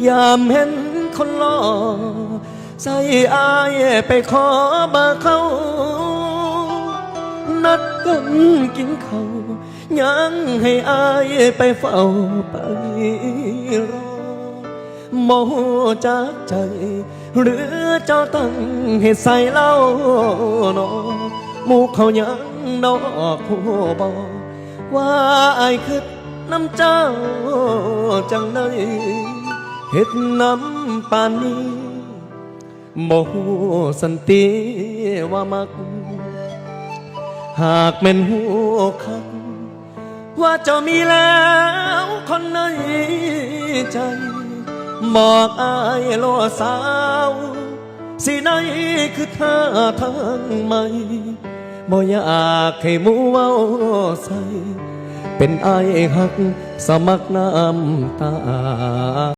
ยามเห็นคนหล่อใส่อายไปขอเบอร์เขานัดกันกินข้าวยังให้อายไปเฝ้าไปรอโมจากใจหรือเจ้าตั้งให้ใส่เล่านอหมู่เขายังนอกหัวบอกว่าอายคือน้ำเจ้าจังใดเฮ็ดน้ำปานนี้โมสันติว่ามักหากแม่นหัวคักว่าเจ้ามีแล้วคนในใจบอกอายโลสาวสิไหนคือท่าทางใหม่บ่อยากให้หมู่เว้าใส่เป็นอายหักสมัครน้ำตา